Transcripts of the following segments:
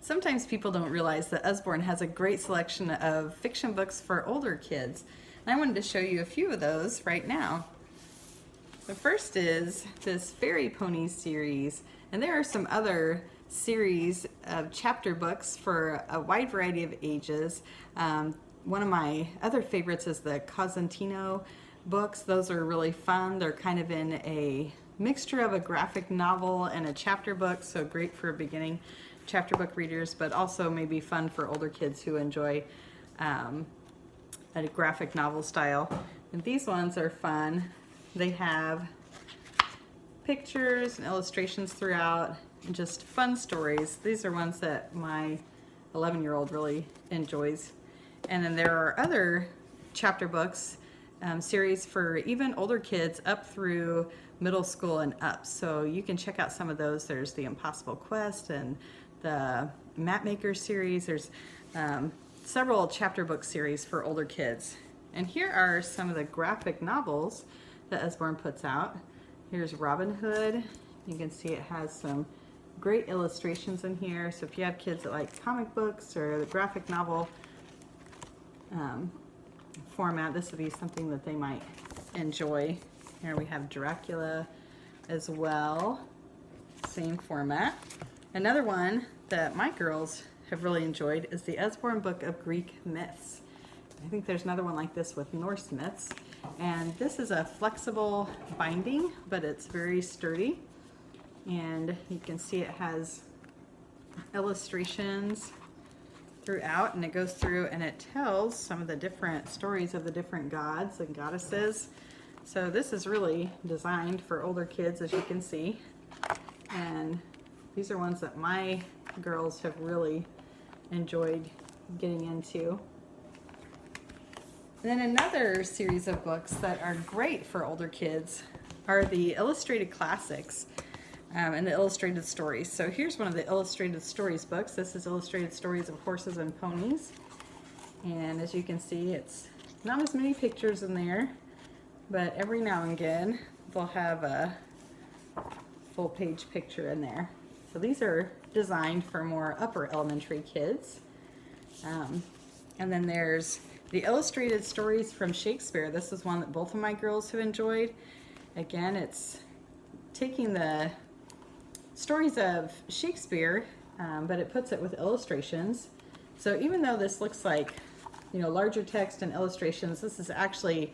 Sometimes people don't realize that Usborne has a great selection of fiction books for older kids. And I wanted to show you a few of those right now. The first is this Fairy Ponies series, and there are some other series of chapter books for a wide variety of ages. One of my other favorites is the Cosentino books. Those are really fun. They're kind of in a mixture of a graphic novel and a chapter book, so great for beginning chapter book readers, but also maybe fun for older kids who enjoy a graphic novel style. And these ones are fun. They have pictures and illustrations throughout, and just fun stories. These are ones that my 11-year-old really enjoys. And then there are other chapter books, series for even older kids up through middle school and up. So you can check out some of those. There's the Impossible Quest and the Map Maker series. There's several chapter book series for older kids. And here are some of the graphic novels that Usborne puts out. Here's Robin Hood. You can see it has some great illustrations in here. So if you have kids that like comic books or the graphic novel format, this would be something that they might enjoy. Here we have Dracula as well, same format. Another one that my girls have really enjoyed is the Usborne Book of Greek Myths. I think there's another one like this with Norse myths. And this is a flexible binding, but it's very sturdy. And you can see it has illustrations throughout, and it goes through and it tells some of the different stories of the different gods and goddesses. So this is really designed for older kids, as you can see. And these are ones that my girls have really enjoyed getting into. And then another series of books that are great for older kids are the illustrated classics and the illustrated stories. So here's one of the illustrated stories books. This is Illustrated Stories of Horses and Ponies. And as you can see, it's not as many pictures in there, but every now and again they'll have a full page picture in there. So these are designed for more upper elementary kids. And then there's the Illustrated Stories from Shakespeare. This is one that both of my girls have enjoyed. Again, it's taking the stories of Shakespeare, but it puts it with illustrations. So even though this looks like, you know, larger text and illustrations, this is actually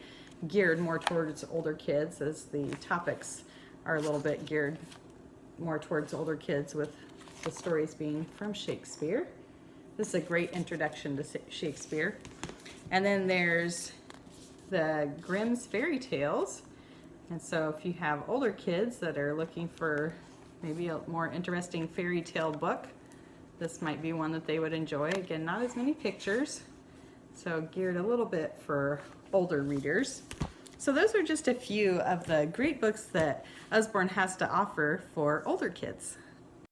geared more towards older kids, as the topics are a little bit geared more towards older kids, with the stories being from Shakespeare. This is a great introduction to Shakespeare. And then there's the Grimm's Fairy Tales. And so if you have older kids that are looking for maybe a more interesting fairy tale book, this might be one that they would enjoy. Again, not as many pictures, so geared a little bit for older readers. So those are just a few of the great books that Usborne has to offer for older kids.